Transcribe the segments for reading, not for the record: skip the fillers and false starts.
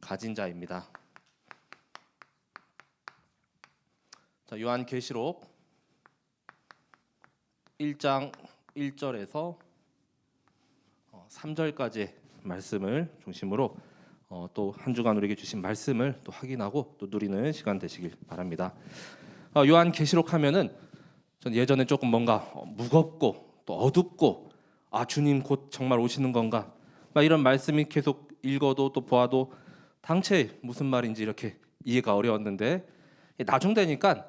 가진 자입니다. 자, 요한계시록 1장 1절에서 3절까지의 말씀을 중심으로 또 한 주간 우리에게 주신 말씀을 또 확인하고 또 누리는 시간 되시길 바랍니다. 요한계시록 하면은 전 예전에 조금 뭔가 무겁고 또 어둡고 주님 곧 정말 오시는 건가 막 이런 말씀이 계속 읽어도 또 보아도 당최 무슨 말인지 이렇게 이해가 어려웠는데 나중 되니까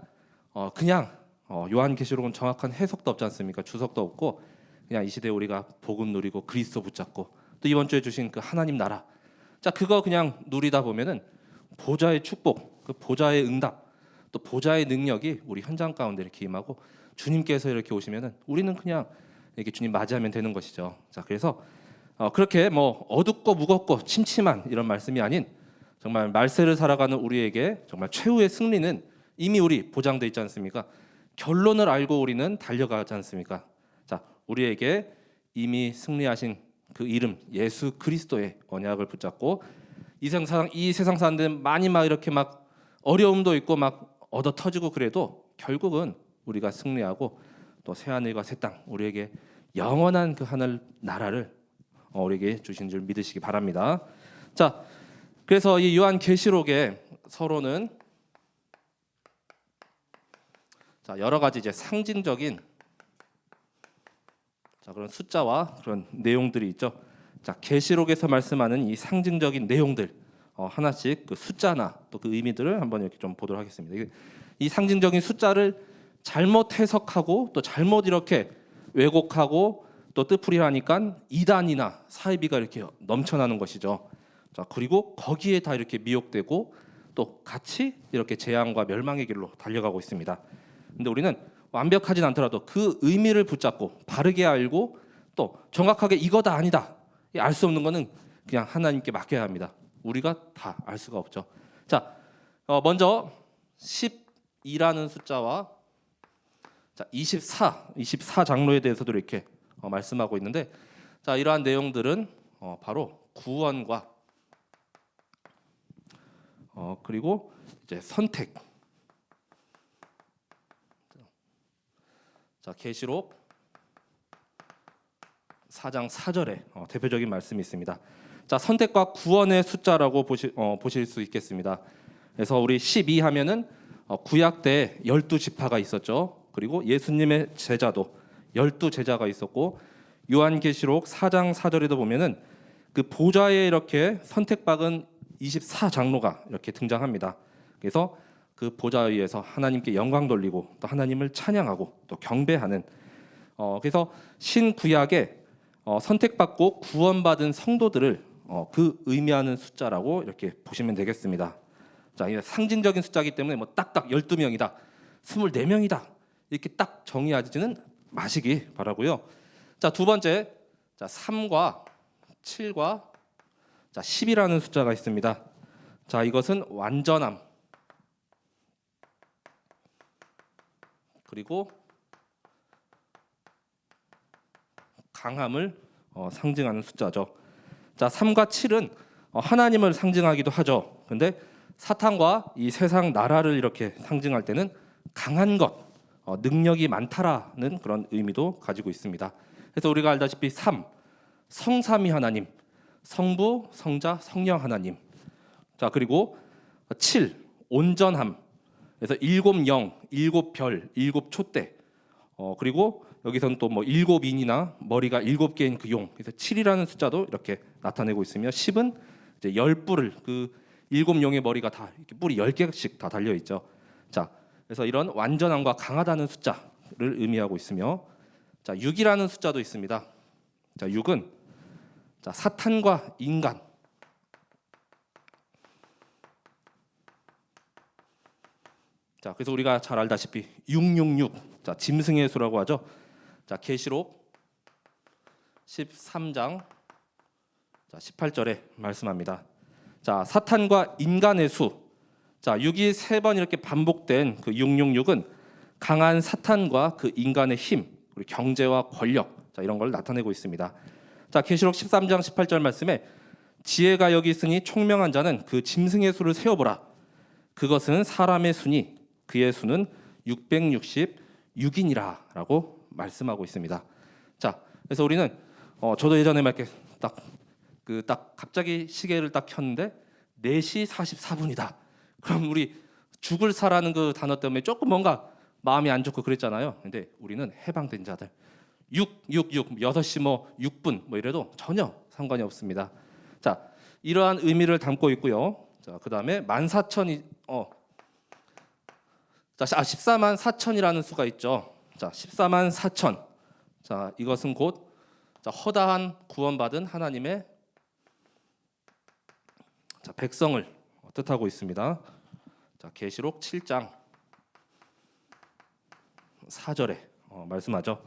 그냥 요한계시록은 정확한 해석도 없지 않습니까? 주석도 없고 그냥 이 시대에 우리가 복음 누리고 그리스도 붙잡고 또 이번 주에 주신 그 하나님 나라, 자 그거 그냥 누리다 보면은 보좌의 축복, 그 보좌의 응답, 또 보좌의 능력이 우리 현장 가운데 이렇게 임하고 주님께서 이렇게 오시면은 우리는 그냥 이렇게 주님 맞이하면 되는 것이죠. 자 그래서 그렇게 뭐 어둡고 무겁고 침침한 이런 말씀이 아닌 정말 말세를 살아가는 우리에게 정말 최후의 승리는 이미 우리 보장돼 있지 않습니까? 결론을 알고 우리는 달려가지 않습니까? 자 우리에게 이미 승리하신 그 이름 예수 그리스도의 언약을 붙잡고 이 세상 사람들은 많이 막 이렇게 막 어려움도 있고 막 얻어 터지고 그래도 결국은 우리가 승리하고 또 새하늘과 새 땅 우리에게 영원한 그 하늘 나라를 우리에게 주신 줄 믿으시기 바랍니다. 자 그래서 이 요한계시록에 서로는 여러 가지 이제 상징적인 그런 숫자와 그런 내용들이 있죠. 자, 계시록에서 말씀하는 이 상징적인 내용들 하나씩 그 숫자나 또 그 의미들을 한번 이렇게 좀 보도록 하겠습니다. 이 상징적인 숫자를 잘못 해석하고 또 잘못 이렇게 왜곡하고 또 뜻풀이하니까 이단이나 사이비가 이렇게 넘쳐나는 것이죠. 자, 그리고 거기에 다 이렇게 미혹되고 또 같이 이렇게 재앙과 멸망의 길로 달려가고 있습니다. 근데 우리는 완벽하진 않더라도 그 의미를 붙잡고 바르게 알고 또 정확하게 이거다 아니다 알 수 없는 거는 그냥 하나님께 맡겨야 합니다. 우리가 다 알 수가 없죠. 자, 먼저 12라는 숫자와 24 장로에 대해서도 이렇게 말씀하고 있는데, 자 이러한 내용들은 바로 구원과 그리고 이제 선택. 자 계시록 4장 4절에 대표적인 말씀이 있습니다. 자 선택과 구원의 숫자라고 보실 수 있겠습니다. 그래서 우리 12 하면은 구약 때 12지파가 있었죠. 그리고 예수님의 제자도 12제자가 있었고, 요한계시록 4장 4절에도 보면은 그 보좌에 이렇게 선택받은 24장로가 이렇게 등장합니다. 그래서 그 보좌 위에서 하나님께 영광 돌리고 또 하나님을 찬양하고 또 경배하는 그래서 신구약에 선택받고 구원받은 성도들을 그 의미하는 숫자라고 이렇게 보시면 되겠습니다. 자, 이게 상징적인 숫자이기 때문에 뭐 딱딱 12명이다, 24명이다 이렇게 딱 정의하지는 마시기 바라고요. 자, 두 번째, 자 3과 7과 10이라는 숫자가 있습니다. 자, 이것은 완전함 그리고 강함을 상징하는 숫자죠. 자, 3과 7은 하나님을 상징하기도 하죠. 근데 사탄과 이 세상 나라를 이렇게 상징할 때는 강한 것, 능력이 많다라는 그런 의미도 가지고 있습니다. 그래서 우리가 알다시피 3, 성삼위 하나님, 성부, 성자, 성령 하나님. 자, 그리고 7, 온전함. 그래서 7영, 7별, 7촛대. 그리고 여기서는 또 뭐 7인이나 머리가 7개인 그 용. 그래서 7이라는 숫자도 이렇게 나타내고 있으며 10은 이제 10뿔을 그 7용의 머리가 다 이렇게 뿔이 10개씩 다 달려 있죠. 자, 그래서 이런 완전함과 강하다는 숫자를 의미하고 있으며, 자, 6이라는 숫자도 있습니다. 자, 6은 자, 사탄과 인간. 자, 그래서 우리가 잘 알다시피 666, 자, 짐승의 수라고 하죠. 자, 계시록 13장 18절에 말씀합니다. 자, 사탄과 인간의 수. 자, 6이 3번 이렇게 반복된 그 666은 강한 사탄과 그 인간의 힘, 그리고 경제와 권력, 자, 이런 걸 나타내고 있습니다. 자, 계시록 13장 18절 말씀에 지혜가 여기 있으니 총명한 자는 그 짐승의 수를 세어보라. 그것은 사람의 수니 그의 수는 666이니라 라고 말씀하고 있습니다. 자, 그래서 우리는 저도 예전에 막 이렇게 딱 갑자기 시계를 딱 켰는데 4시 44분이다. 그럼 우리 죽을 사라는 그 단어 때문에 조금 뭔가 마음이 안 좋고 그랬잖아요. 근데 우리는 해방된 자들 6시 뭐 6분 뭐 이래도 전혀 상관이 없습니다. 자, 이러한 의미를 담고 있고요. 자, 그다음에 14,000이 14만 4천이라는 수가 있죠. 자, 14만 4천. 자, 이것은 곧 허다한 구원받은 하나님의 백성을 뜻하고 있습니다. 자, 계시록 7장 4절에 말씀하죠.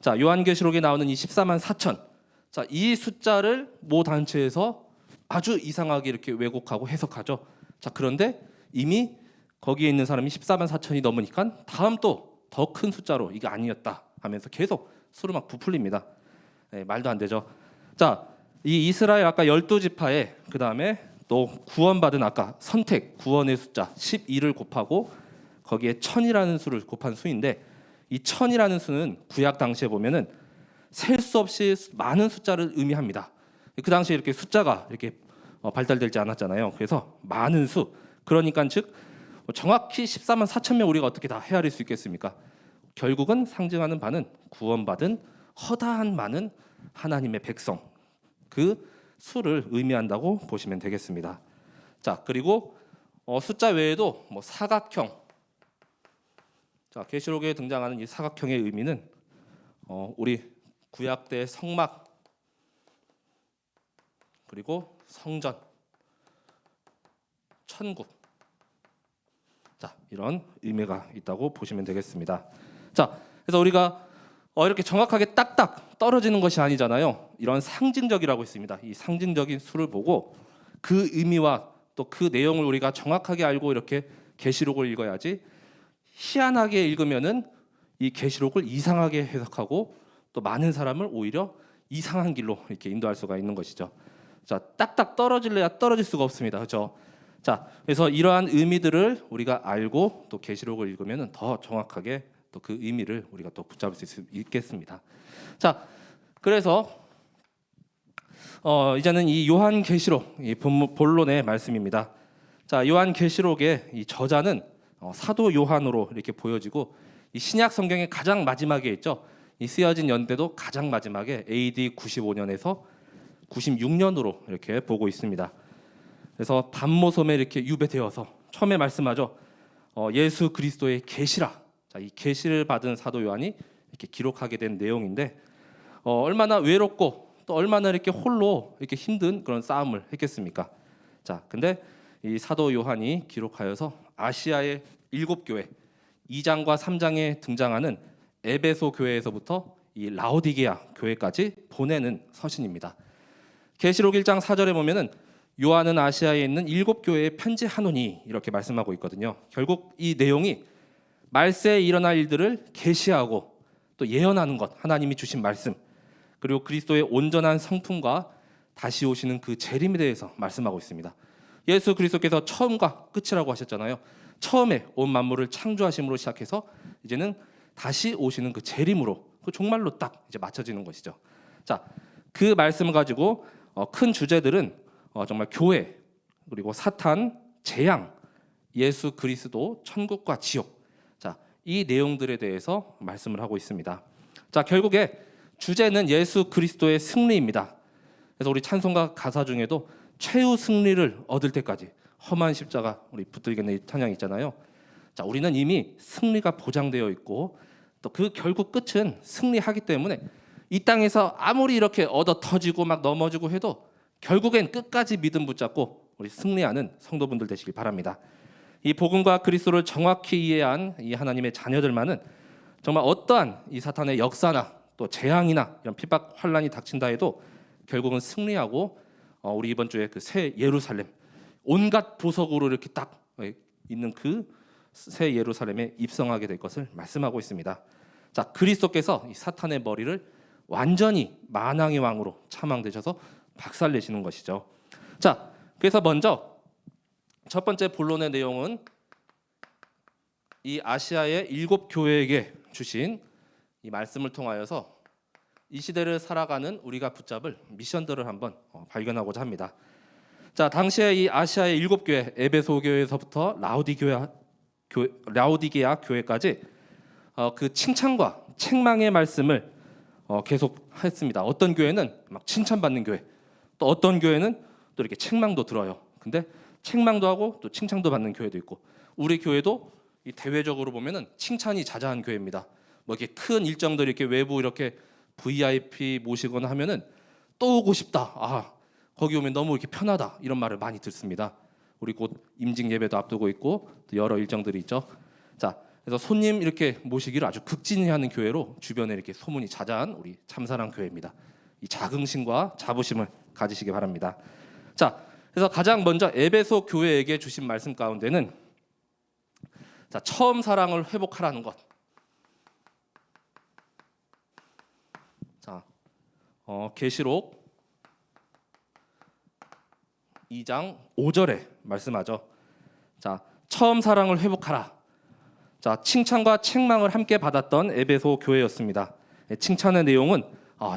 자, 요한계시록에 나오는 이 14만 4천. 자, 이 숫자를 모 단체에서 아주 이상하게 이렇게 왜곡하고 해석하죠. 자, 그런데 이미 거기에 있는 사람이 14만 4천이 넘으니까 다음 또 더 큰 숫자로 이게 아니었다 하면서 계속 수로 막 부풀립니다. 네, 말도 안 되죠. 자, 이 이스라엘 아까 12지파에 그다음에 또 구원받은 아까 선택 구원의 숫자 12를 곱하고 거기에 1000이라는 수를 곱한 수인데 이 1000이라는 수는 구약 당시에 보면은 셀 수 없이 많은 숫자를 의미합니다. 그 당시에 이렇게 숫자가 이렇게 발달되지 않았잖아요. 그래서 많은 수. 그러니까 즉 정확히 14만 4천 명 우리가 어떻게 다 헤아릴 수 있겠습니까? 결국은 상징하는 바는 구원받은 허다한 많은 하나님의 백성 그 수를 의미한다고 보시면 되겠습니다. 자, 그리고 숫자 외에도 뭐 사각형. 자, 계시록에 등장하는 이 사각형의 의미는 우리 구약 때 성막 그리고 성전, 천국. 자, 이런 의미가 있다고 보시면 되겠습니다. 자, 그래서 우리가 이렇게 정확하게 딱딱 떨어지는 것이 아니잖아요. 이런 상징적이라고 있습니다. 이 상징적인 수를 보고 그 의미와 또 그 내용을 우리가 정확하게 알고 이렇게 계시록을 읽어야지 희한하게 읽으면은 이 계시록을 이상하게 해석하고 또 많은 사람을 오히려 이상한 길로 이렇게 인도할 수가 있는 것이죠. 자, 딱딱 떨어질래야 떨어질 수가 없습니다. 그렇죠? 자, 그래서 이러한 의미들을 우리가 알고 또 계시록을 읽으면 더 정확하게 또 그 의미를 우리가 또 붙잡을 수 있겠습니다. 자, 그래서 이제는 이 요한계시록 이 본론의 말씀입니다. 자, 요한계시록의 이 저자는 사도 요한으로 이렇게 보여지고 이 신약 성경의 가장 마지막에 있죠. 이 쓰여진 연대도 가장 마지막에 AD 95년에서 96년으로 이렇게 보고 있습니다. 그래서 반모섬에 이렇게 유배되어서 처음에 말씀하죠. 예수 그리스도의 계시라. 자, 이 계시를 받은 사도 요한이 이렇게 기록하게 된 내용인데 얼마나 외롭고 또 얼마나 이렇게 홀로 이렇게 힘든 그런 싸움을 했겠습니까? 자, 근데 이 사도 요한이 기록하여서 아시아의 7교회 2장과 3장에 등장하는 에베소 교회에서부터 이 라오디게아 교회까지 보내는 서신입니다. 계시록 1장 4절에 보면은 요한은 아시아에 있는 7교회에 편지하노니 이렇게 말씀하고 있거든요. 결국 이 내용이 말세에 일어날 일들을 계시하고 또 예언하는 것, 하나님이 주신 말씀, 그리고 그리스도의 온전한 성품과 다시 오시는 그 재림에 대해서 말씀하고 있습니다. 예수 그리스도께서 처음과 끝이라고 하셨잖아요. 처음에 온 만물을 창조하심으로 시작해서 이제는 다시 오시는 그 재림으로 그 종말로 딱 이제 맞춰지는 것이죠. 자, 그 말씀을 가지고 큰 주제들은 정말 교회, 그리고 사탄, 재앙, 예수 그리스도, 천국과 지옥. 자, 이 내용들에 대해서 말씀을 하고 있습니다. 자, 결국에 주제는 예수 그리스도의 승리입니다. 그래서 우리 찬송가 가사 중에도 최후 승리를 얻을 때까지 험한 십자가 우리 붙들겠네 찬양 있잖아요. 자, 우리는 이미 승리가 보장되어 있고 또 그 결국 끝은 승리하기 때문에 이 땅에서 아무리 이렇게 얻어 터지고 막 넘어지고 해도 결국엔 끝까지 믿음 붙잡고 우리 승리하는 성도분들 되시길 바랍니다. 이 복음과 그리스도를 정확히 이해한 이 하나님의 자녀들만은 정말 어떠한 이 사탄의 역사나 또 재앙이나 이런 핍박 환란이 닥친다 해도 결국은 승리하고 우리 이번 주에 그 새 예루살렘 온갖 보석으로 이렇게 딱 있는 그 새 예루살렘에 입성하게 될 것을 말씀하고 있습니다. 자, 그리스도께서 이 사탄의 머리를 완전히 만왕의 왕으로 차망되셔서 박살내시는 것이죠. 자, 그래서 먼저 첫 번째 본론의 내용은 이 아시아의 7교회에게 주신 이 말씀을 통하여서 이 시대를 살아가는 우리가 붙잡을 미션들을 한번 발견하고자 합니다. 자, 당시에 이 아시아의 7교회, 에베소 교회에서부터 라오디게아 교회까지 그 칭찬과 책망의 말씀을 계속 했습니다. 어떤 교회는 막 칭찬받는 교회, 또 어떤 교회는 또 이렇게 책망도 들어요. 근데 책망도 하고 또 칭찬도 받는 교회도 있고, 우리 교회도 이 대외적으로 보면은 칭찬이 자자한 교회입니다. 뭐 이렇게 큰 일정들 이렇게 외부 이렇게 VIP 모시거나 하면은 또 오고 싶다. 아, 거기 오면 너무 이렇게 편하다. 이런 말을 많이 듣습니다. 우리 곧 임직 예배도 앞두고 있고 또 여러 일정들이 있죠. 자, 그래서 손님 이렇게 모시기를 아주 극진히 하는 교회로 주변에 이렇게 소문이 자자한 우리 참사랑 교회입니다. 이 자긍심과 자부심을 가지시기 바랍니다. 자, 그래서 가장 먼저 에베소 교회에게 주신 말씀 가운데는 자, 처음 사랑을 회복하라는 것. 자, 계시록 2장 5절에 말씀하죠. 자, 처음 사랑을 회복하라. 자, 칭찬과 책망을 함께 받았던 에베소 교회였습니다. 칭찬의 내용은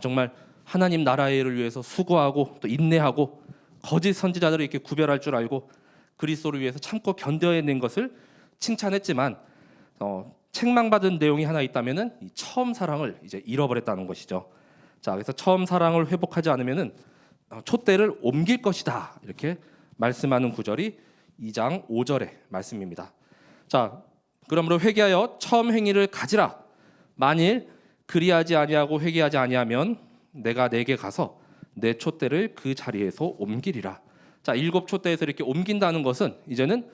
정말 하나님 나라의 일을 위해서 수고하고 또 인내하고 거짓 선지자들을 이렇게 구별할 줄 알고 그리스도를 위해서 참고 견뎌낸 것을 칭찬했지만 책망받은 내용이 하나 있다면은 이 처음 사랑을 이제 잃어버렸다는 것이죠. 자, 그래서 처음 사랑을 회복하지 않으면은 촛대를 옮길 것이다. 이렇게 말씀하는 구절이 2장 5절의 말씀입니다. 자, 그러므로 회개하여 처음 행위를 가지라. 만일 그리하지 아니하고 회개하지 아니하면 내가 내게 가서 내 촛대를 그 자리에서 옮기리라. 자, 7 촛대에서 이렇게 옮긴다는 것은 이제는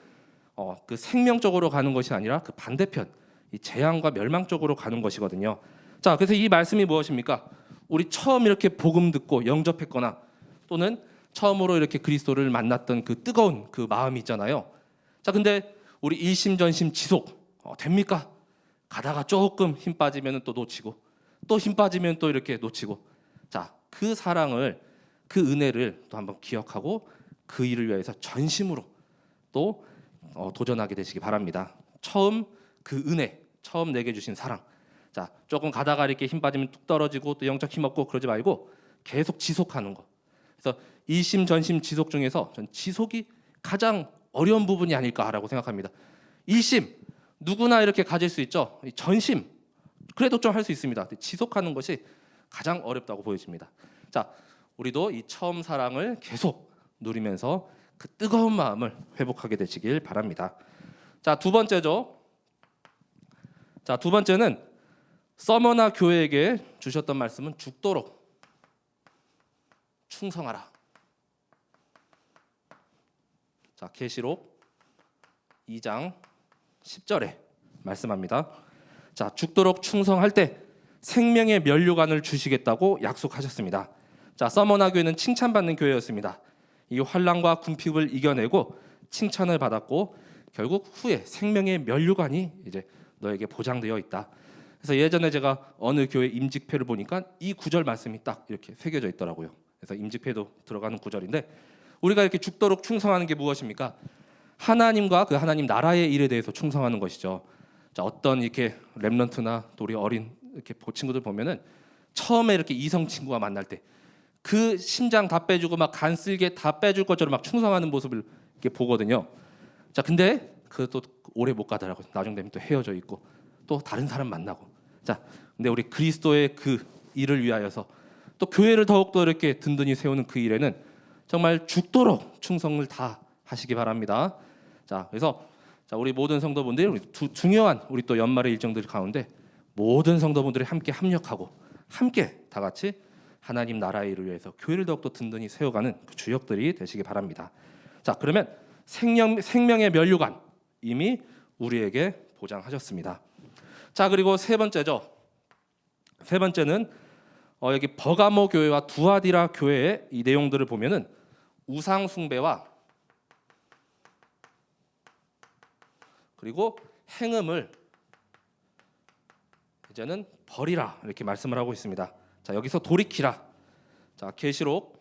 그 생명적으로 가는 것이 아니라 그 반대편, 이 재앙과 멸망 쪽으로 가는 것이거든요. 자, 그래서 이 말씀이 무엇입니까? 우리 처음 이렇게 복음 듣고 영접했거나 또는 처음으로 이렇게 그리스도를 만났던 그 뜨거운 그 마음이 있잖아요. 자, 근데 우리 일심전심 지속 됩니까? 가다가 조금 힘 빠지면 또 놓치고 또 힘 빠지면 또 이렇게 놓치고, 자, 그 사랑을, 그 은혜를 또 한번 기억하고 그 일을 위해서 전심으로 또 도전하게 되시기 바랍니다. 처음 그 은혜, 처음 내게 주신 사랑. 자, 조금 가다가 이렇게 힘 빠지면 뚝 떨어지고 또 영적 힘 없고 그러지 말고 계속 지속하는 거. 그래서 일심전심 지속 중에서 전 지속이 가장 어려운 부분이 아닐까라고 생각합니다. 일심 누구나 이렇게 가질 수 있죠. 전심 그래도 좀 할 수 있습니다. 지속하는 것이 가장 어렵다고 보여집니다. 자, 우리도 이 처음 사랑을 계속 누리면서 그 뜨거운 마음을 회복하게 되시길 바랍니다. 자, 두 번째죠. 자, 두 번째는 서머나 교회에게 주셨던 말씀은 죽도록 충성하라. 자, 계시록 2장 10절에 말씀합니다. 자, 죽도록 충성할 때 생명의 면류관을 주시겠다고 약속하셨습니다. 자, 서머나 교회는 칭찬받는 교회였습니다. 이 환난과 궁핍을 이겨내고 칭찬을 받았고 결국 후에 생명의 면류관이 이제 너에게 보장되어 있다. 그래서 예전에 제가 어느 교회 임직표를 보니까 이 구절 말씀이 딱 이렇게 새겨져 있더라고요. 그래서 임직표에도 들어가는 구절인데, 우리가 이렇게 죽도록 충성하는 게 무엇입니까? 하나님과 그 하나님 나라의 일에 대해서 충성하는 것이죠. 자, 어떤 이렇게 렘넌트나 또 우리 어린 이렇게 친구들 보면은 처음에 이렇게 이성 친구가 만날 때 그 심장 다 빼주고 막 간 쓸개 다 빼줄 것처럼 막 충성하는 모습을 이렇게 보거든요. 자, 근데 그 또 오래 못 가더라고요. 나중 되면 또 헤어져 있고 또 다른 사람 만나고. 자, 근데 우리 그리스도의 그 일을 위하여서 또 교회를 더욱더 이렇게 든든히 세우는 그 일에는 정말 죽도록 충성을 다 하시기 바랍니다. 자, 그래서 자, 우리 모든 성도분들이 우리 중요한 우리 또 연말의 일정들 가운데 모든 성도분들이 함께 합력하고 함께 다 같이 하나님 나라의 일을 위해서 교회를 더욱더 든든히 세워가는 그 주역들이 되시기 바랍니다. 자, 그러면 생명의 면류관 이미 우리에게 보장하셨습니다. 자, 그리고 세 번째죠. 세 번째는 여기 버가모 교회와 두아디라 교회의 이 내용들을 보면은 우상 숭배와 그리고 행음을 이제는 버리라 이렇게 말씀을 하고 있습니다. 자, 여기서 돌이키라. 자, 계시록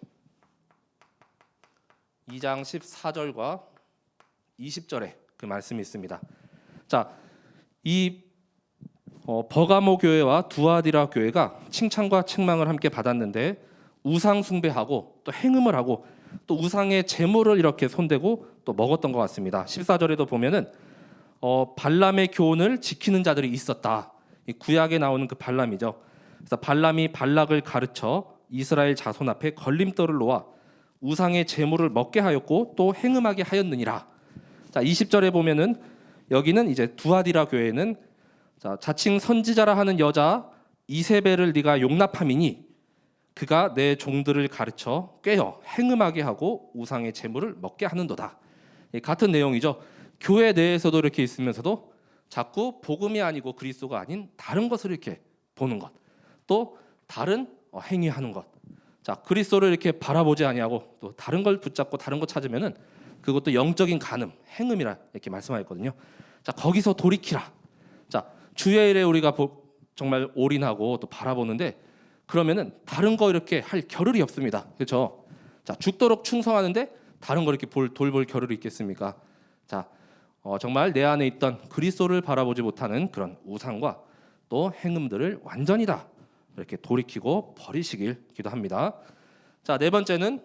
2장 14절과 20절에 그 말씀이 있습니다. 자, 이 버가모 교회와 두아디라 교회가 칭찬과 책망을 함께 받았는데 우상 숭배하고 또 행음을 하고 또 우상의 제물을 이렇게 손대고 또 먹었던 것 같습니다. 14절에도 보면은 발람의 교훈을 지키는 자들이 있었다. 이 구약에 나오는 그 발람이죠. 그래서 발람이 발락을 가르쳐 이스라엘 자손 앞에 걸림돌을 놓아 우상의 제물을 먹게 하였고 또 행음하게 하였느니라. 자, 20절에 보면은 여기는 이제 두아디라 교회는 자칭 선지자라 하는 여자 이세벨을 네가 용납함이니 그가 내 종들을 가르쳐 꾀어 행음하게 하고 우상의 제물을 먹게 하는도다. 같은 내용이죠. 교회 내에서도 이렇게 있으면서도 자꾸 복음이 아니고 그리스도가 아닌 다른 것을 이렇게 보는 것, 또 다른 행위하는 것. 자, 그리스도를 이렇게 바라보지 아니하고 또 다른 걸 붙잡고 다른 거 찾으면은 그것도 영적인 간음, 행음이라 이렇게 말씀하였거든요. 자, 거기서 돌이키라. 자, 주의 일에 우리가 정말 올인하고 또 바라보는데 그러면은 다른 거 이렇게 할 겨를이 없습니다. 그렇죠? 자, 죽도록 충성하는데 다른 거 이렇게 돌볼 겨를이 있겠습니까? 자, 정말 내 안에 있던 그리스도를 바라보지 못하는 그런 우상과 또 행음들을 완전히 다 이렇게 돌이키고 버리시길 기도합니다. 자, 네 번째는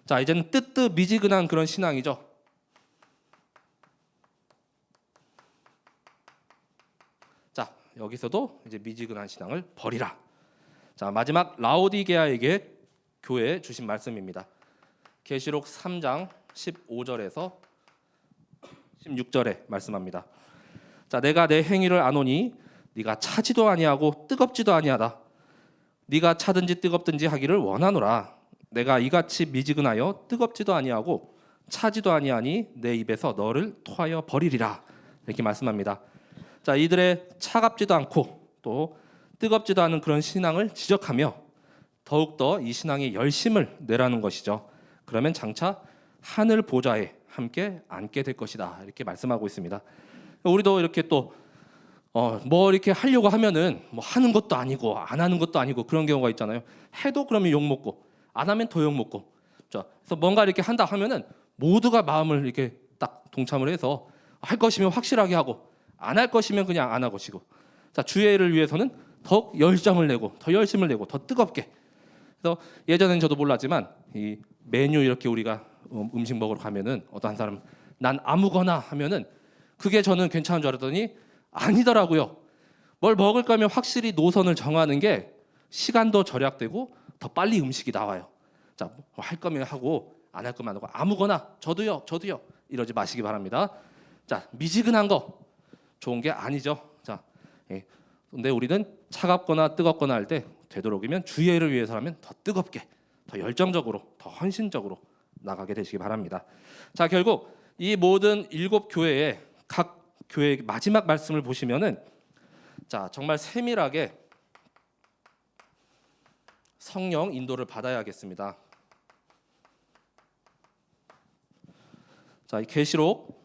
자, 이제는 뜨뜻미지근한 그런 신앙이죠. 자, 여기서도 이제 미지근한 신앙을 버리라. 자, 마지막 라오디게아에게 교회에 주신 말씀입니다. 계시록 3장 15절에서 16절에 말씀합니다. 자, 내가 내 행위를 아노니 네가 차지도 아니하고 뜨겁지도 아니하다. 네가 차든지 뜨겁든지 하기를 원하노라. 내가 이같이 미지근하여 뜨겁지도 아니하고 차지도 아니하니 내 입에서 너를 토하여 버리리라. 이렇게 말씀합니다. 자, 이들의 차갑지도 않고 또 뜨겁지도 않은 그런 신앙을 지적하며 더욱더 이 신앙의 열심을 내라는 것이죠. 그러면 장차 하늘 보좌에 함께 앉게 될 것이다. 이렇게 말씀하고 있습니다. 우리도 이렇게 또 뭐 이렇게 하려고 하면은 뭐 하는 것도 아니고 안 하는 것도 아니고 그런 경우가 있잖아요. 해도 그러면 욕 먹고 안 하면 더 욕 먹고. 자, 그래서 뭔가 이렇게 한다 하면은 모두가 마음을 이렇게 딱 동참을 해서 할 것이면 확실하게 하고 안 할 것이면 그냥 안 하고 시고. 자, 주의 일을 위해서는 더욱 열정을 내고 더 열심을 내고 더 뜨겁게. 그래서 예전엔 저도 몰랐지만 이 메뉴 이렇게 우리가 음식 먹으러 가면은 어떤 사람 난 아무거나 하면은 그게 저는 괜찮은 줄 알았더니 아니더라고요. 뭘 먹을 거면 확실히 노선을 정하는 게 시간도 절약되고 더 빨리 음식이 나와요. 자, 뭐 할 거면 하고 안 할 거면 안 하고 아무거나 저도요 이러지 마시기 바랍니다. 자, 미지근한 거 좋은 게 아니죠. 자, 근데 우리는 차갑거나 뜨겁거나 할 때 되도록이면 주의 일을 위해서라면 더 뜨겁게, 더 열정적으로, 더 헌신적으로 나가게 되시기 바랍니다. 자, 결국 이 모든 7 교회의 각 교회의 마지막 말씀을 보시면은 자, 정말 세밀하게 성령 인도를 받아야겠습니다. 자, 이 계시록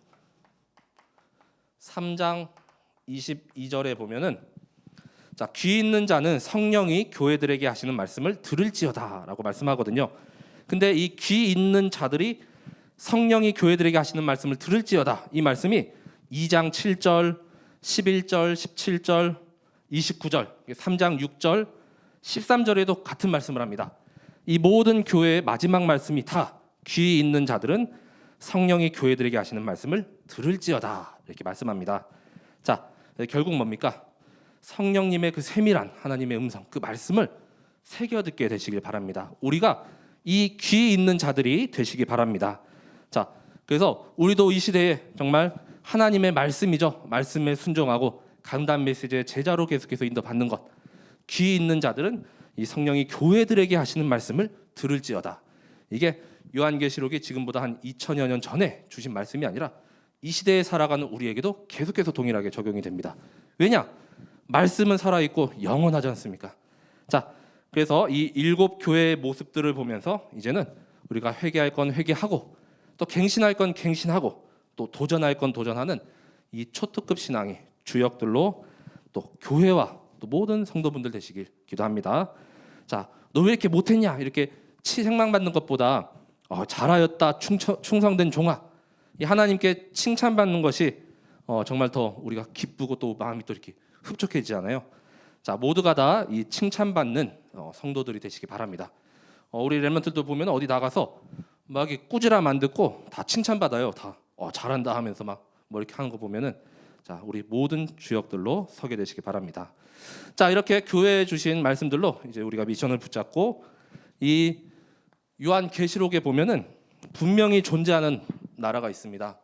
3장 22절에 보면은 자, 귀 있는 자는 성령이 교회들에게 하시는 말씀을 들을지어다라고 말씀하거든요. 근데 이 귀 있는 자들이 성령이 교회들에게 하시는 말씀을 들을지어다. 이 말씀이 2장 7절, 11절, 17절, 29절, 3장 6절, 13절에도 같은 말씀을 합니다. 이 모든 교회의 마지막 말씀이 다 귀 있는 자들은 성령이 교회들에게 하시는 말씀을 들을지어다 이렇게 말씀합니다. 자, 결국 뭡니까? 성령님의 그 세밀한 하나님의 음성, 그 말씀을 새겨 듣게 되시길 바랍니다. 우리가 이 귀 있는 자들이 되시기 바랍니다. 자, 그래서 우리도 이 시대에 정말 하나님의 말씀이죠. 말씀에 순종하고 강단 메시지의 제자로 계속해서 인도받는 것. 귀 있는 자들은 이 성령이 교회들에게 하시는 말씀을 들을지어다. 이게 요한계시록이 지금보다 한 2000여 년 전에 주신 말씀이 아니라 이 시대에 살아가는 우리에게도 계속해서 동일하게 적용이 됩니다. 왜냐? 말씀은 살아있고 영원하지 않습니까? 자, 그래서 이 7 교회의 모습들을 보면서 이제는 우리가 회개할 건 회개하고 또 갱신할 건 갱신하고 또 도전할 건 도전하는 이 초특급 신앙의 주역들로 또 교회와 또 모든 성도분들 되시길 기도합니다. 자, 너 왜 이렇게 못했냐 이렇게 생망받는 것보다 잘하였다 충성된 종아. 이 하나님께 칭찬받는 것이 정말 더 우리가 기쁘고 또 마음이 또 이렇게 흡족해지잖아요. 자, 모두가 다 이 칭찬받는 성도들이 되시기 바랍니다. 우리 렘넌트들도 보면 어디 나가서 막 이렇게 꾸지람 안 듣고 다 칭찬받아요. 다 잘한다 하면서 막 뭐 이렇게 하는 거 보면은, 자, 우리 모든 주역들로 서게 되시기 바랍니다. 자, 이렇게 교회에 주신 말씀들로 이제 우리가 미션을 붙잡고 이 요한계시록에 보면은 분명히 존재하는 나라가 있습니다.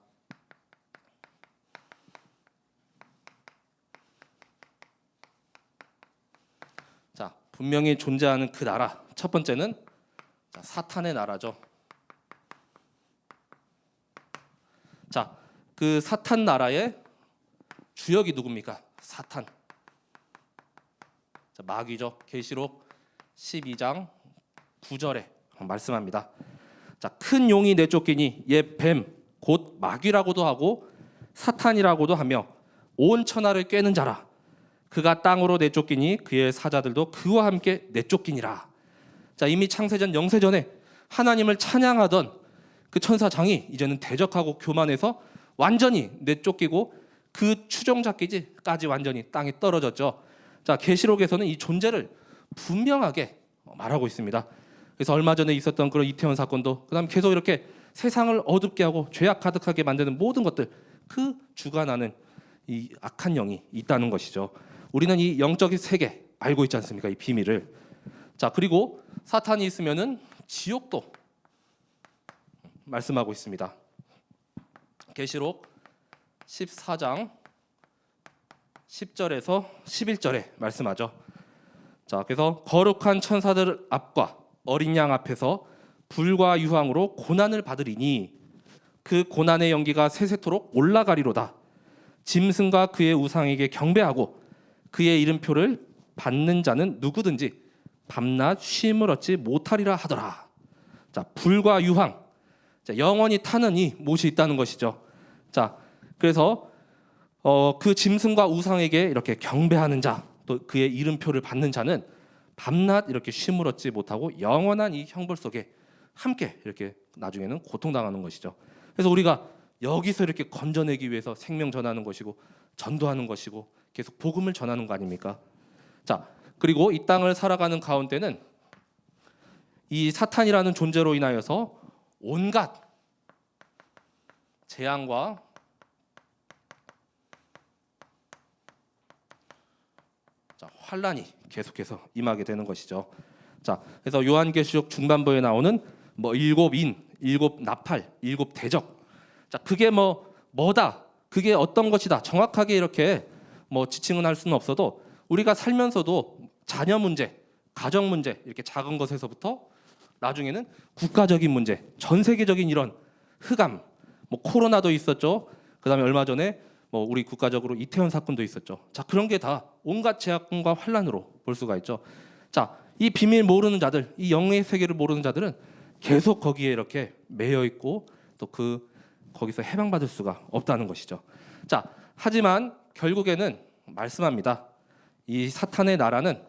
자, 분명히 존재하는 그 나라, 첫 번째는 사탄의 나라죠. 자, 그 사탄 나라의 주역이 누굽니까? 사탄. 자, 마귀죠. 계시록 12장 9절에 말씀합니다. 자, 큰 용이 내쫓기니 옛 뱀 곧 마귀라고도 하고 사탄이라고도 하며 온 천하를 꿰는 자라. 그가 땅으로 내쫓기니 그의 사자들도 그와 함께 내쫓기니라. 자, 이미 창세전 영세전에 하나님을 찬양하던 그 천사장이 이제는 대적하고 교만해서 완전히 내쫓기고 그 추종자까지 완전히 땅에 떨어졌죠. 자, 계시록에서는 이 존재를 분명하게 말하고 있습니다. 그래서 얼마 전에 있었던 그런 이태원 사건도, 그다음 계속 이렇게 세상을 어둡게 하고 죄악 가득하게 만드는 모든 것들, 그 주관하는 이 악한 영이 있다는 것이죠. 우리는 이 영적인 세계 알고 있지 않습니까? 이 비밀을. 자, 그리고 사탄이 있으면은 지옥도 말씀하고 있습니다. 계시록 14장 10절에서 11절에 말씀하죠. 자, 그래서 거룩한 천사들 앞과 어린 양 앞에서 불과 유황으로 고난을 받으리니 그 고난의 연기가 세세토록 올라가리로다. 짐승과 그의 우상에게 경배하고 그의 이름표를 받는 자는 누구든지 밤낮 쉼을 얻지 못하리라 하더라. 자, 불과 유황, 자, 영원히 타는 이 못이 있다는 것이죠. 자, 그래서 그 짐승과 우상에게 이렇게 경배하는 자, 또 그의 이름표를 받는 자는 밤낮 이렇게 쉼을 얻지 못하고 영원한 이 형벌 속에 함께 이렇게 나중에는 고통당하는 것이죠. 그래서 우리가 여기서 이렇게 건져내기 위해서 생명 전하는 것이고 전도하는 것이고 계속 복음을 전하는 거 아닙니까? 자, 그리고 이 땅을 살아가는 가운데는 이 사탄이라는 존재로 인하여서 온갖 재앙과 환란이 계속해서 임하게 되는 것이죠. 자, 그래서 요한계시록 중반부에 나오는 뭐 일곱 인, 일곱 나팔, 일곱 대적. 자, 그게 뭐다, 그게 어떤 것이다, 정확하게 이렇게 뭐 지칭은 할 수는 없어도 우리가 살면서도 자녀 문제, 가정 문제, 이렇게 작은 것에서부터 나중에는 국가적인 문제, 전 세계적인 이런 흑암, 뭐 코로나도 있었죠. 그다음에 얼마 전에 뭐 우리 국가적으로 이태원 사건도 있었죠. 자, 그런 게 다 온갖 제약과 환란으로 볼 수가 있죠. 자, 이 비밀 모르는 자들, 이 영의 세계를 모르는 자들은 계속 거기에 이렇게 매여 있고 또 거기서 해방받을 수가 없다는 것이죠. 자, 하지만 결국에는 말씀합니다. 이 사탄의 나라는,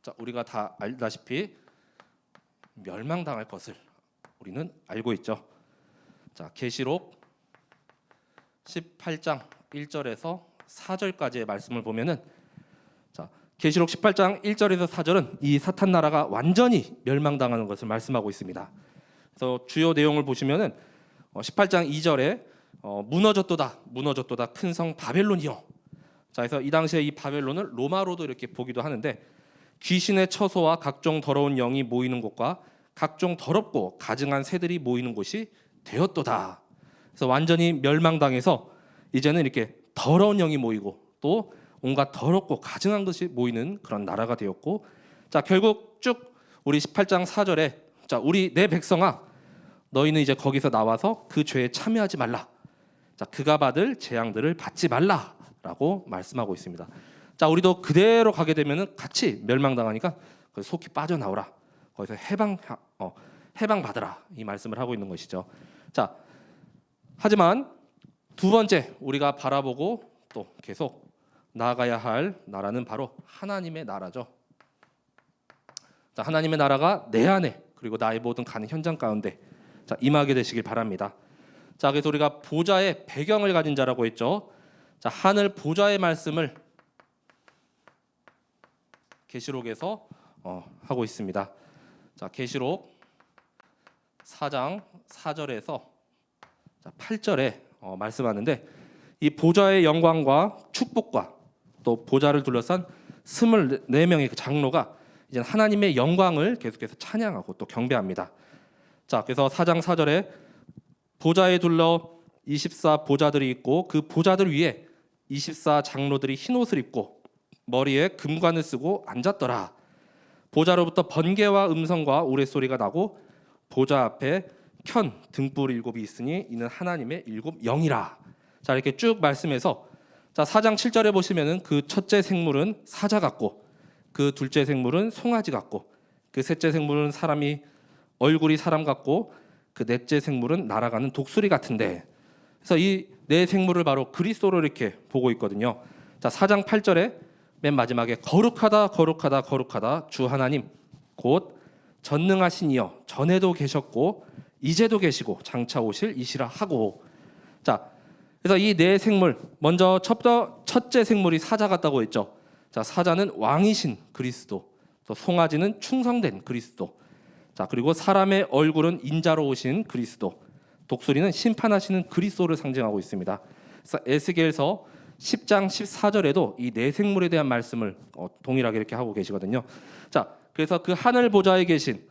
자, 우리가 다 알다시피 멸망당할 것을 우리는 알고 있죠. 자, 계시록 18장 1절에서 4절까지의 말씀을 보면은, 자, 계시록 18장 1절에서 4절은 이 사탄 나라가 완전히 멸망당하는 것을 말씀하고 있습니다. 그래서 주요 내용을 보시면은 18장 2절에 무너졌도다 큰 성 바벨론이요. 자, 그래서 이 당시에 이 바벨론을 로마로도 이렇게 보기도 하는데, 귀신의 처소와 각종 더러운 영이 모이는 곳과 각종 더럽고 가증한 새들이 모이는 곳이 되었도다. 그래서 완전히 멸망당해서 이제는 이렇게 더러운 영이 모이고 또 온갖 더럽고 가증한 것이 모이는 그런 나라가 되었고, 자, 결국 쭉 우리 18장 4절에, 자, 우리 내 백성아, 너희는 이제 거기서 나와서 그 죄에 참여하지 말라. 자, 그가 받을 재앙들을 받지 말라라고 말씀하고 있습니다. 자, 우리도 그대로 가게 되면은 같이 멸망당하니까 속히 빠져나오라. 거기서 해방 받으라, 이 말씀을 하고 있는 것이죠. 자, 하지만 두 번째 우리가 바라보고 또 계속 나아가야 할 나라는 바로 하나님의 나라죠. 자, 하나님의 나라가 내 안에 그리고 나의 모든 가는 현장 가운데 자, 임하게 되시길 바랍니다. 자, 그래서 우리가 보좌의 배경을 가진 자라고 했죠. 자, 하늘 보좌의 말씀을 계시록에서 하고 있습니다. 자, 계시록 4장 4절에서 8절에 말씀하는데 이 보좌의 영광과 축복과 또 보좌를 둘러싼 24명의 그 장로가 이제 하나님의 영광을 계속해서 찬양하고 또 경배합니다. 자, 그래서 4장 4절에 보좌에 둘러 24 보좌들이 있고 그 보좌들 위에 24 장로들이 흰 옷을 입고 머리에 금관을 쓰고 앉았더라. 보좌로부터 번개와 음성과 우레소리가 나고 보좌 앞에 켠 등불 7이 있으니 이는 하나님의 7 영이라. 자, 이렇게 쭉 말씀해서 자, 4장 7절에 보시면은 그 첫째 생물은 사자 같고 그 둘째 생물은 송아지 같고 그 셋째 생물은 얼굴이 사람 같고 그 넷째 생물은 날아가는 독수리 같은데, 그래서 이 네 생물을 바로 그리스도로 이렇게 보고 있거든요. 자, 4장 8절에 맨 마지막에 거룩하다 거룩하다 거룩하다 주 하나님 곧 전능하신 이여 전에도 계셨고 이제도 계시고 장차 오실 이시라 하고. 자, 그래서 이 네 생물 먼저 첫째 생물이 사자 같다고 했죠. 자, 사자는 왕이신 그리스도, 또 송아지는 충성된 그리스도, 자, 그리고 사람의 얼굴은 인자로 오신 그리스도, 독수리는 심판하시는 그리스도를 상징하고 있습니다. 그래서 에스겔서 10장 14절에도 이 네 생물에 대한 말씀을 동일하게 이렇게 하고 계시거든요. 자, 그래서 그 하늘 보좌에 계신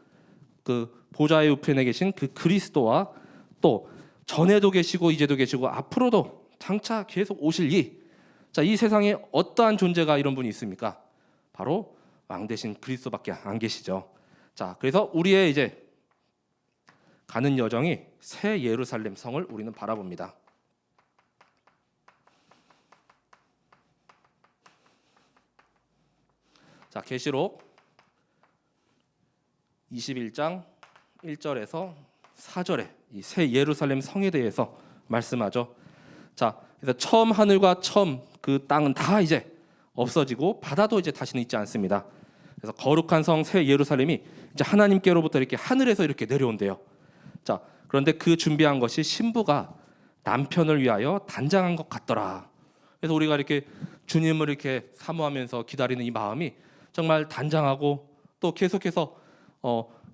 그 보좌의 우편에 계신 그 그리스도와 또 전에도 계시고 이제도 계시고 앞으로도 장차 계속 오실 이 세상에 어떠한 존재가 이런 분이 있습니까? 바로 왕 대신 그리스도밖에 안 계시죠. 자, 그래서 우리의 이제 가는 여정이 새 예루살렘 성을 우리는 바라봅니다. 자, 계시록 21장 1절에서 4절에 이 새 예루살렘 성에 대해서 말씀하죠. 자, 그래서 처음 하늘과 처음 그 땅은 다 이제 없어지고 바다도 이제 다시는 있지 않습니다. 그래서 거룩한 성 새 예루살렘이 이제 하나님께로부터 이렇게 하늘에서 이렇게 내려온대요. 자, 그런데 그 준비한 것이 신부가 남편을 위하여 단장한 것 같더라. 그래서 우리가 이렇게 주님을 이렇게 사모하면서 기다리는 이 마음이 정말 단장하고 또 계속해서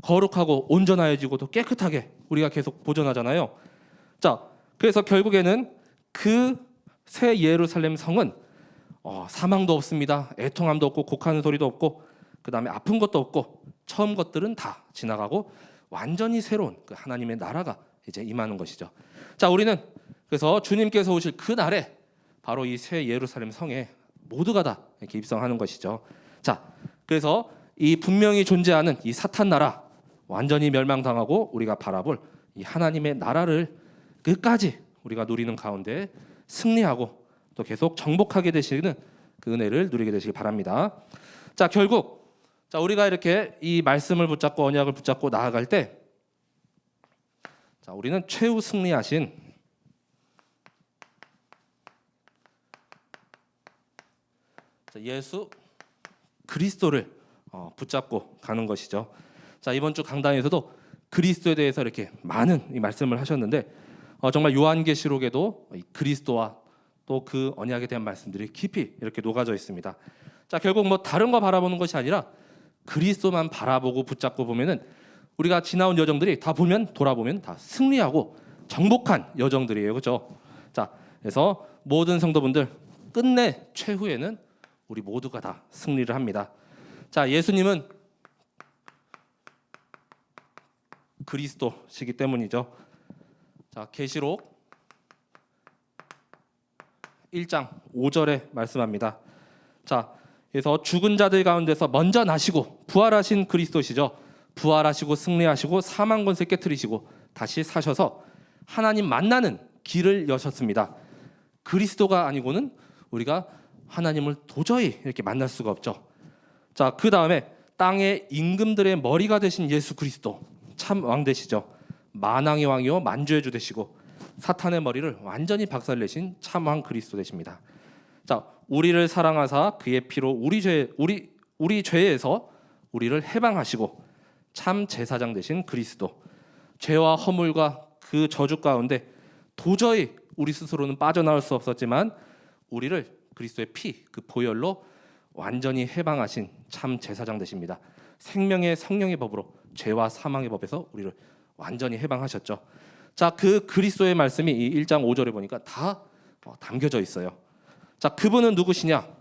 거룩하고 온전하여지고 또 깨끗하게 우리가 계속 보존하잖아요. 자, 그래서 결국에는 그 새 예루살렘 성은 사망도 없습니다. 애통함도 없고 곡하는 소리도 없고 그 다음에 아픈 것도 없고 처음 것들은 다 지나가고 완전히 새로운 그 하나님의 나라가 이제 임하는 것이죠. 자, 우리는 그래서 주님께서 오실 그 날에 바로 이 새 예루살렘 성에 모두가 다 이렇게 입성하는 것이죠. 자, 그래서 이 분명히 존재하는 이 사탄 나라 완전히 멸망당하고 우리가 바라볼 이 하나님의 나라를 끝까지 우리가 누리는 가운데 승리하고 또 계속 정복하게 되시는 그 은혜를 누리게 되시기 바랍니다. 자, 결국 우리가 이렇게 이 말씀을 붙잡고 언약을 붙잡고 나아갈 때 우리는 최후 승리하신 예수 그리스도를 붙잡고 가는 것이죠. 자, 이번 주 강단에서도 그리스도에 대해서 이렇게 많은 이 말씀을 하셨는데 정말 요한계시록에도 이 그리스도와 또 그 언약에 대한 말씀들이 깊이 이렇게 녹아져 있습니다. 자, 결국 뭐 다른 거 바라보는 것이 아니라 그리스도만 바라보고 붙잡고 보면은 우리가 지나온 여정들이 다 돌아보면 다 승리하고 정복한 여정들이에요, 그렇죠? 자, 그래서 모든 성도분들 끝내 최후에는 우리 모두가 다 승리를 합니다. 자, 예수님은 그리스도시기 때문이죠. 자, 계시록 1장 5절에 말씀합니다. 자, 그래서 죽은 자들 가운데서 먼저 나시고 부활하신 그리스도시죠. 부활하시고 승리하시고 사망 권세 깨트리시고 다시 사셔서 하나님 만나는 길을 여셨습니다. 그리스도가 아니고는 우리가 하나님을 도저히 이렇게 만날 수가 없죠. 자, 그 다음에 땅의 임금들의 머리가 되신 예수 그리스도 참 왕 되시죠. 만왕의 왕이요 만주의 주 되시고 사탄의 머리를 완전히 박살내신 참 왕 그리스도 되십니다. 자, 우리를 사랑하사 그의 피로 우리 죄에서 우리를 해방하시고 참 제사장 되신 그리스도, 죄와 허물과 그 저주 가운데 도저히 우리 스스로는 빠져나올 수 없었지만 우리를 그리스도의 피, 그 보혈로 완전히 해방하신 참 제사장 되십니다. 생명의 성령의 법으로 죄와 사망의 법에서 우리를 완전히 해방하셨죠. 자, 그 그리스도의 말씀이 이 1장 5절에 보니까 다 담겨져 있어요. 자, 그분은 누구시냐?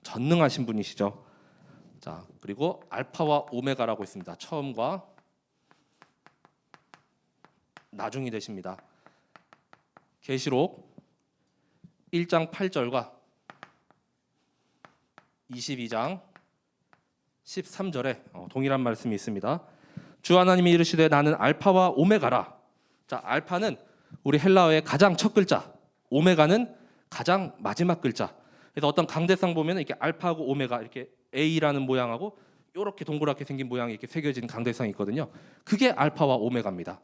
전능하신 분이시죠. 자, 그리고 알파와 오메가라고 있습니다. 처음과 나중이 되십니다. 계시록 1장 8절과 22장 13절에 동일한 말씀이 있습니다. 주 하나님이 이르시되 나는 알파와 오메가라. 자, 알파는 우리 헬라어의 가장 첫 글자, 오메가는 가장 마지막 글자. 그래서 어떤 강대상 보면 이렇게 알파하고 오메가 이렇게 A라는 모양하고 이렇게 동그랗게 생긴 모양이 이렇게 새겨진 강대상이 있거든요. 그게 알파와 오메가입니다.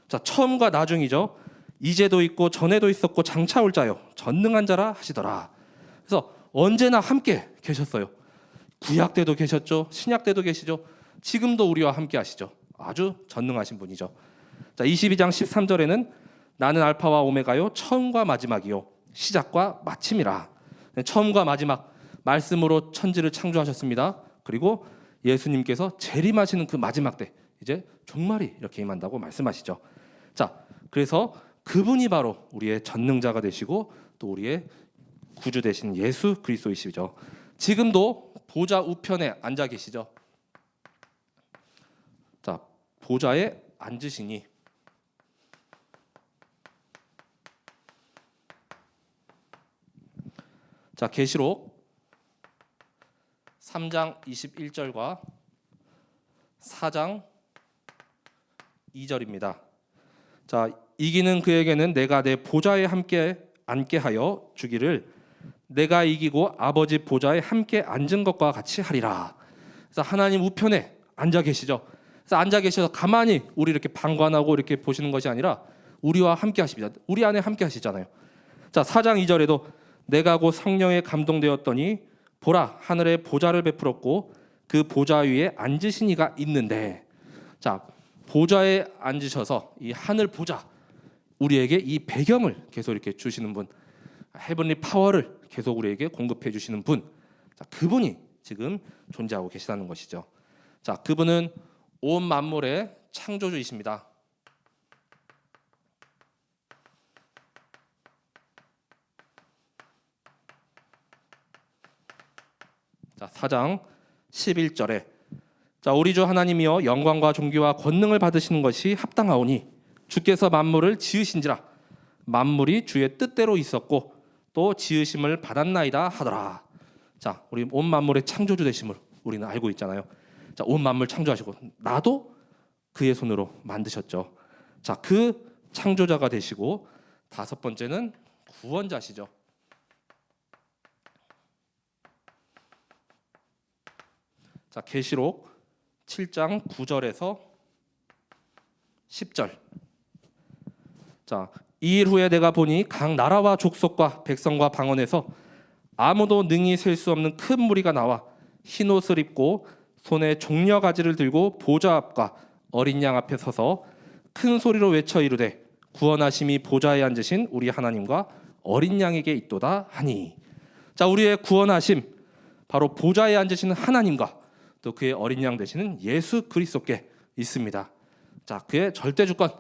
자, 처음과 나중이죠. 이제도 있고 전에도 있었고 장차 올 자요 전능한 자라 하시더라. 그래서 언제나 함께 계셨어요. 구약 때도 계셨죠. 신약 때도 계시죠. 지금도 우리와 함께 하시죠. 아주 전능하신 분이죠. 자, 22장 13절에는 나는 알파와 오메가요 처음과 마지막이요 시작과 마침이라. 처음과 마지막, 말씀으로 천지를 창조하셨습니다. 그리고 예수님께서 재림하시는 그 마지막 때 이제 종말이 이렇게 임한다고 말씀하시죠. 자, 그래서 그분이 바로 우리의 전능자가 되시고 또 우리의 구주 되신 예수 그리스도이시죠. 지금도 보좌 우편에 앉아 계시죠. 자, 보좌에 앉으시니 자, 계시록 3장 21절과 4장 2절입니다. 자, 이기는 그에게는 내가 내 보좌에 함께 앉게 하여 주기를 내가 이기고 아버지 보좌에 함께 앉은 것과 같이 하리라. 그래서 하나님 우편에 앉아 계시죠. 그래서 앉아 계셔서 가만히 우리 이렇게 방관하고 이렇게 보시는 것이 아니라 우리와 함께 하십니다. 우리 안에 함께 하시잖아요. 자, 4장 2절에도 내가 곧 성령에 감동되었더니 보라 하늘에 보좌를 베풀었고 그 보좌 위에 앉으신 이가 있는데, 자, 보좌에 앉으셔서 이 하늘 보좌, 우리에게 이 배경을 계속 이렇게 주시는 분, 헤븐리 파워를 계속 우리에게 공급해 주시는 분, 자, 그분이 지금 존재하고 계시다는 것이죠. 자, 그분은 온 만물의 창조주이십니다. 자, 4장 11절에 자, 우리 주 하나님이여 영광과 존귀와 권능을 받으시는 것이 합당하오니 주께서 만물을 지으신지라 만물이 주의 뜻대로 있었고 또 지으심을 받았나이다 하더라. 자, 우리 온 만물의 창조주 되심을 우리는 알고 있잖아요. 자, 온 만물 창조하시고 나도 그의 손으로 만드셨죠. 자, 그 창조자가 되시고 다섯 번째는 구원자시죠. 자, 계시록 7장 9절에서 10절. 자, 이 일 후에 내가 보니 각 나라와 족속과 백성과 방언에서 아무도 능히 셀 수 없는 큰 무리가 나와 흰 옷을 입고 손에 종려 가지를 들고 보좌 앞과 어린 양 앞에 서서 큰 소리로 외쳐 이르되 구원하심이 보좌에 앉으신 우리 하나님과 어린 양에게 있도다 하니. 자, 우리의 구원하심 바로 보좌에 앉으시는 하나님과 또 그의 어린 양 되시는 예수 그리스도께 있습니다. 자, 그의 절대 주권,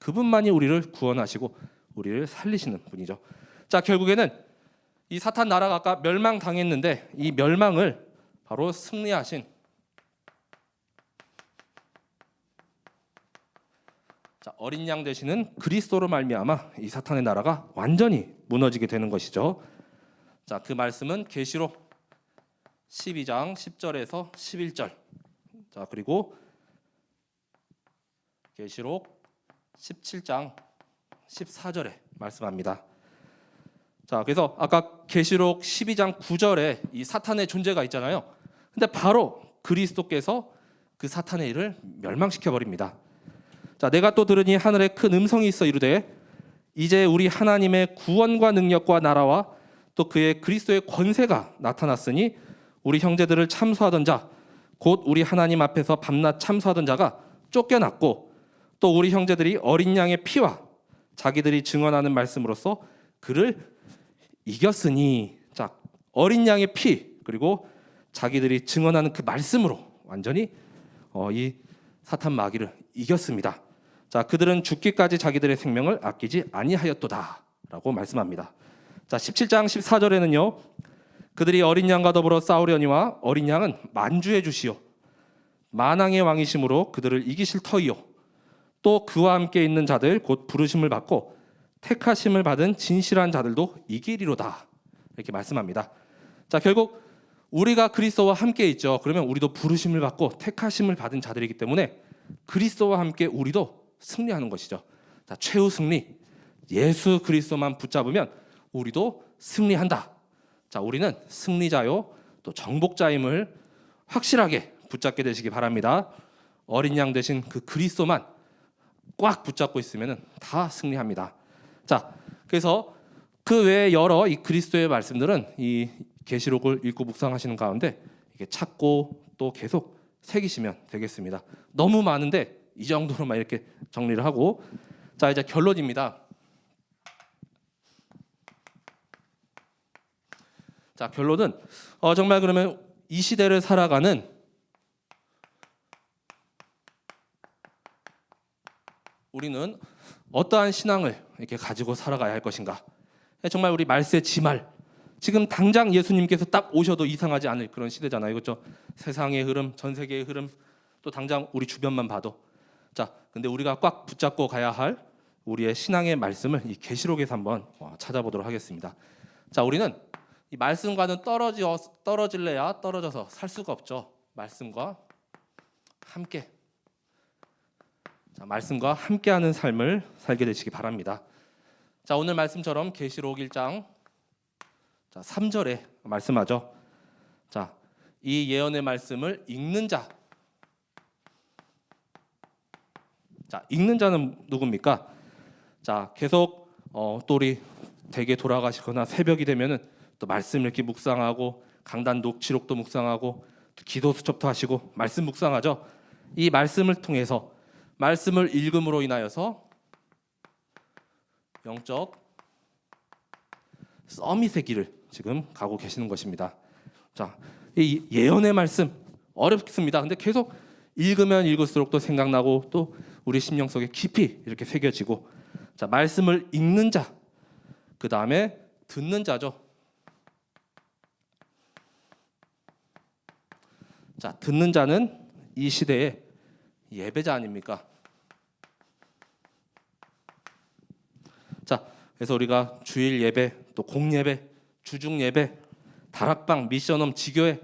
그분만이 우리를 구원하시고 우리를 살리시는 분이죠. 자, 결국에는 이 사탄 나라가 아까 멸망당했는데 이 멸망을 바로 승리하신, 자, 어린 양 되시는 그리스도로 말미암아 이 사탄의 나라가 완전히 무너지게 되는 것이죠. 자, 그 말씀은 계시록 12장 10절에서 11절. 자, 그리고 계시록 17장 14절에 말씀합니다. 자, 그래서 아까 계시록 12장 9절에 이 사탄의 존재가 있잖아요. 근데 바로 그리스도께서 그 사탄의 일을 멸망시켜 버립니다. 자, 내가 또 들으니 하늘에 큰 음성이 있어 이르되 이제 우리 하나님의 구원과 능력과 나라와 또 그의 그리스도의 권세가 나타났으니 우리 형제들을 참소하던 자 곧 우리 하나님 앞에서 밤낮 참소하던 자가 쫓겨났고 또 우리 형제들이 어린 양의 피와 자기들이 증언하는 말씀으로써 그를 이겼으니. 자, 어린 양의 피 그리고 자기들이 증언하는 그 말씀으로 완전히 이 사탄 마귀를 이겼습니다. 자, 그들은 죽기까지 자기들의 생명을 아끼지 아니하였도다라고 말씀합니다. 자, 17장 14절에는요. 그들이 어린 양과 더불어 싸우려니와 어린 양은 만주의 주시요 만왕의 왕이심으로 그들을 이기실 터이요 또 그와 함께 있는 자들 곧 부르심을 받고 택하심을 받은 진실한 자들도 이기리로다. 이렇게 말씀합니다. 자, 결국 우리가 그리스도와 함께 있죠. 그러면 우리도 부르심을 받고 택하심을 받은 자들이기 때문에 그리스도와 함께 우리도 승리하는 것이죠. 자, 최후 승리. 예수 그리스도만 붙잡으면 우리도 승리한다. 자, 우리는 승리자요 또 정복자임을 확실하게 붙잡게 되시기 바랍니다. 어린 양 되신 그 그리스도만 꽉 붙잡고 있으면 다 승리합니다. 자, 그래서 그 외에 여러 이 그리스도의 말씀들은 이 계시록을 읽고 묵상하시는 가운데 이게 찾고 또 계속 새기시면 되겠습니다. 너무 많은데 이 정도로만 이렇게 정리를 하고, 자, 이제 결론입니다. 자, 결론은 정말 그러면 이 시대를 살아가는 우리는 어떠한 신앙을 이렇게 가지고 살아가야 할 것인가? 정말 우리 말세 지말, 지금 당장 예수님께서 딱 오셔도 이상하지 않을 그런 시대잖아요, 그렇죠? 세상의 흐름, 전 세계의 흐름, 또 당장 우리 주변만 봐도. 자, 근데 우리가 꽉 붙잡고 가야 할 우리의 신앙의 말씀을 이 계시록에서 한번 찾아보도록 하겠습니다. 자, 우리는 이 말씀과는 떨어질래야 떨어져서 살 수가 없죠. 말씀과 함께. 자, 말씀과 함께하는 삶을 살게 되시기 바랍니다. 자, 오늘 말씀처럼 계시록 1장 3절에 말씀하죠. 자, 이 예언의 말씀을 읽는 자. 자, 읽는 자는 누굽니까? 자, 계속 또 우리 댁에 돌아가시거나 새벽이 되면은 또 말씀 읽기 묵상하고 강단 녹취록도 묵상하고 기도 수첩도 하시고 말씀 묵상하죠. 이 말씀을 통해서 말씀을 읽음으로 인하여서 영적 서밋의 길을 지금 가고 계시는 것입니다. 자, 이 예언의 말씀 어렵습니다. 근데 계속 읽으면 읽을수록 또 생각나고 또 우리 심령 속에 깊이 이렇게 새겨지고, 자, 말씀을 읽는 자, 그 다음에 듣는 자죠. 자, 듣는 자는 이 시대의 예배자 아닙니까? 자, 그래서 우리가 주일 예배, 또 공예배, 주중 예배, 다락방, 미션홈, 지교회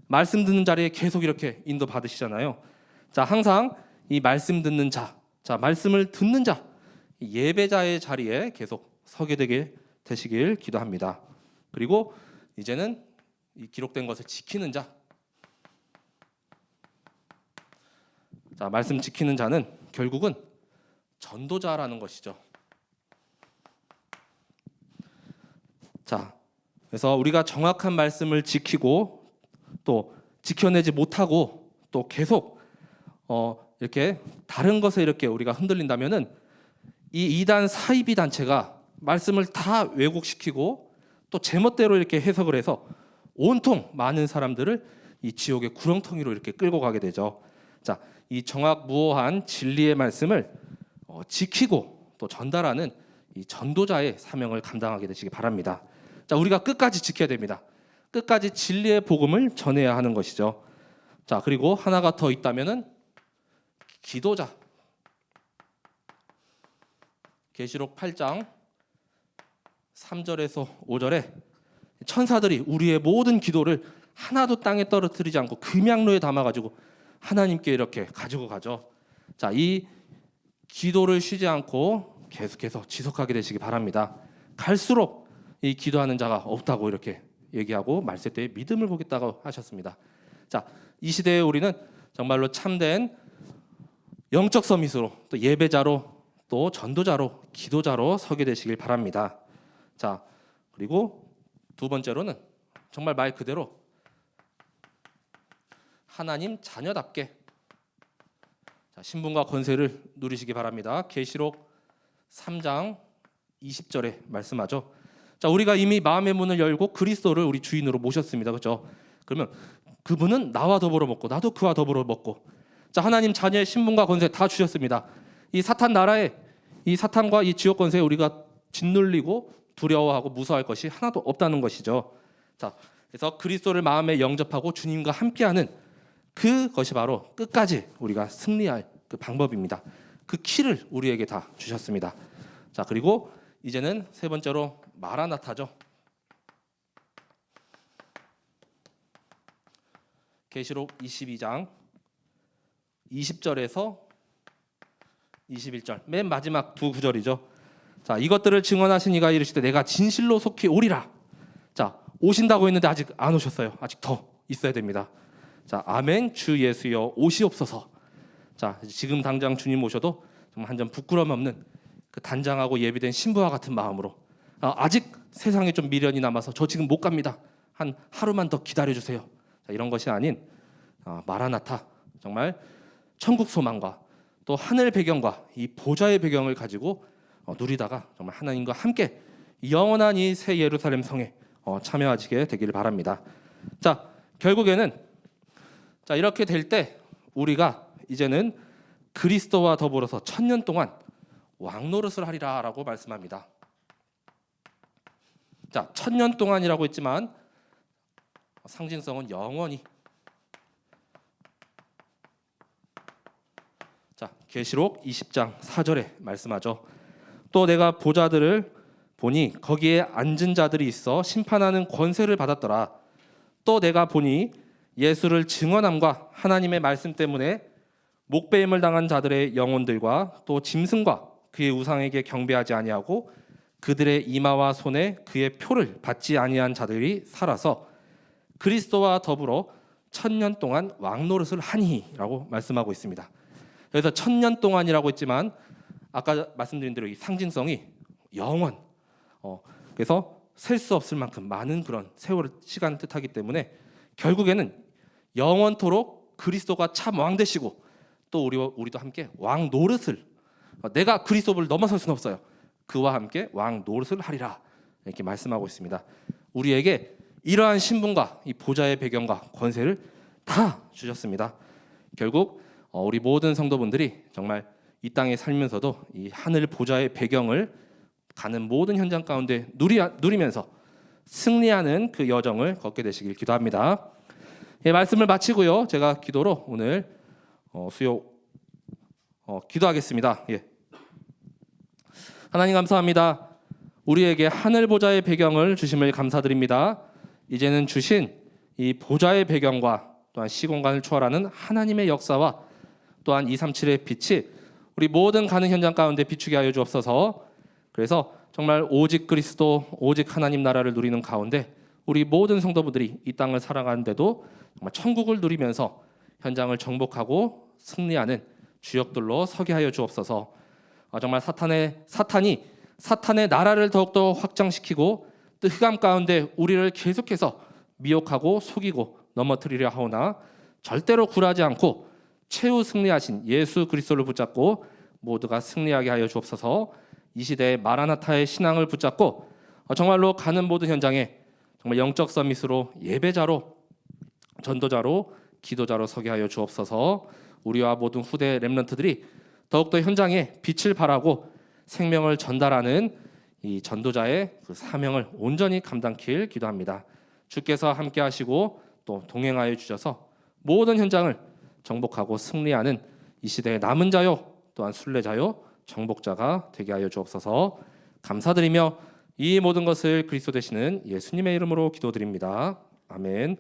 말씀 듣는 자리에 계속 이렇게 인도 받으시잖아요. 자, 항상 이 말씀 듣는 자, 자, 말씀을 듣는 자, 예배자의 자리에 계속 서게 되시길 기도합니다. 그리고 이제는 이 기록된 것을 지키는 자. 자, 말씀 지키는 자는 결국은 전도자라는 것이죠. 자, 그래서 우리가 정확한 말씀을 지키고 또 지켜내지 못하고 또 계속 이렇게 다른 것에 이렇게 우리가 흔들린다면은 이 이단 사이비 단체가 말씀을 다 왜곡시키고 또 제멋대로 이렇게 해석을 해서 온통 많은 사람들을 이 지옥의 구렁텅이로 이렇게 끌고 가게 되죠. 자, 이 정확무오한 진리의 말씀을 지키고 또 전달하는 이 전도자의 사명을 감당하게 되시기 바랍니다. 자, 우리가 끝까지 지켜야 됩니다. 끝까지 진리의 복음을 전해야 하는 것이죠. 자, 그리고 하나가 더 있다면은 기도자. 계시록 8장 3절에서 5절에 천사들이 우리의 모든 기도를 하나도 땅에 떨어뜨리지 않고 금양로에 담아가지고 하나님께 이렇게 가지고 가죠. 자, 이 기도를 쉬지 않고 계속해서 지속하게 되시기 바랍니다. 갈수록 이 기도하는 자가 없다고 이렇게 얘기하고 말세 때에 믿음을 보겠다고 하셨습니다. 자, 이 시대에 우리는 정말로 참된 영적 서밋으로 또 예배자로 또 전도자로 기도자로 서게 되시길 바랍니다. 자, 그리고 두 번째로는 정말 말 그대로 하나님 자녀답게 신분과 권세를 누리시기 바랍니다. 계시록 3장 20절에 말씀하죠. 자, 우리가 이미 마음의 문을 열고 그리스도를 우리 주인으로 모셨습니다. 그렇죠? 그러면 그분은 나와 더불어 먹고 나도 그와 더불어 먹고, 자, 하나님 자녀의 신분과 권세 다 주셨습니다. 이 사탄 나라에, 이 사탄과 이 지옥 권세에 우리가 짓눌리고 두려워하고 무서워할 것이 하나도 없다는 것이죠. 자, 그래서 그리스도를 마음에 영접하고 주님과 함께하는 그것이 바로 끝까지 우리가 승리할 그 방법입니다. 그 키를 우리에게 다 주셨습니다. 자, 그리고 이제는 세 번째로 마라나타죠. 계시록 22장 20절에서 21절, 맨 마지막 두 구절이죠. 자, 이것들을 증언하신 이가 이르시되 내가 진실로 속히 오리라. 자, 오신다고 했는데 아직 안 오셨어요. 아직 더 있어야 됩니다. 자, 아멘. 주 예수여 오시옵소서. 자, 지금 당장 주님 오셔도 정말 한 점 부끄러움 없는 그 단장하고 예비된 신부와 같은 마음으로, 아직 세상에 좀 미련이 남아서 저 지금 못 갑니다. 한 하루만 더 기다려 주세요. 자, 이런 것이 아닌 마라나타, 정말 천국 소망과 또 하늘 배경과 이 보좌의 배경을 가지고 누리다가 정말 하나님과 함께 영원한 이 새 예루살렘 성에 참여하시게 되기를 바랍니다. 자, 결국에는 자, 이렇게 될 때 우리가 이제는 그리스도와 더불어서 1000년 동안 왕노릇을 하리라라고 말씀합니다. 자, 1000년 동안이라고 했지만 상징성은 영원히. 자, 계시록 20장 4절에 말씀하죠. 또 내가 보좌들을 보니 거기에 앉은 자들이 있어 심판하는 권세를 받았더라. 또 내가 보니 예수를 증언함과 하나님의 말씀 때문에 목배임을 당한 자들의 영혼들과 또 짐승과 그의 우상에게 경배하지 아니하고 그들의 이마와 손에 그의 표를 받지 아니한 자들이 살아서 그리스도와 더불어 1000년 동안 왕노릇을 하니라고 말씀하고 있습니다. 그래서 1000년 동안이라고 했지만 아까 말씀드린 대로 이 상징성이 영원, 그래서 셀 수 없을 만큼 많은 그런 세월 시간을 뜻하기 때문에 결국에는 영원토록 그리스도가 참 왕 되시고 또 우리도 함께 왕 노릇을, 내가 그리스도를 넘어설 수는 없어요. 그와 함께 왕 노릇을 하리라 이렇게 말씀하고 있습니다. 우리에게 이러한 신분과 이 보좌의 배경과 권세를 다 주셨습니다. 결국 우리 모든 성도분들이 정말 이 땅에 살면서도 이 하늘 보좌의 배경을 가는 모든 현장 가운데 누리면서 승리하는 그 여정을 걷게 되시길 기도합니다. 예, 말씀을 마치고요. 제가 기도로 오늘 기도하겠습니다. 예. 하나님 감사합니다. 우리에게 하늘 보좌의 배경을 주심을 감사드립니다. 이제는 주신 이 보좌의 배경과 또한 시공간을 초월하는 하나님의 역사와 또한 237의 빛이 우리 모든 가는 현장 가운데 비추게 하여 주옵소서. 그래서 정말 오직 그리스도, 오직 하나님 나라를 누리는 가운데 우리 모든 성도분들이 이 땅을 살아가는데도 정말 천국을 누리면서 현장을 정복하고 승리하는 주역들로 서게 하여 주옵소서. 정말 사탄이 나라를 더욱더 확장시키고 또 흑암 가운데 우리를 계속해서 미혹하고 속이고 넘어뜨리려 하오나 절대로 굴하지 않고 최후 승리하신 예수 그리스도를 붙잡고 모두가 승리하게 하여 주옵소서. 이 시대의 마라나타의 신앙을 붙잡고 정말로 가는 모든 현장에 정말 영적 서밋으로 예배자로, 전도자로, 기도자로 서게 하여 주옵소서. 우리와 모든 후대 렘넌트들이 더욱더 현장에 빛을 발하고 생명을 전달하는 이 전도자의 그 사명을 온전히 감당길 기도합니다. 주께서 함께 하시고 또 동행하여 주셔서 모든 현장을 정복하고 승리하는 이 시대의 남은 자요 또한 순례자요 정복자가 되게 하여 주옵소서. 감사드리며 이 모든 것을 그리스도 되시는 예수님의 이름으로 기도드립니다. 아멘.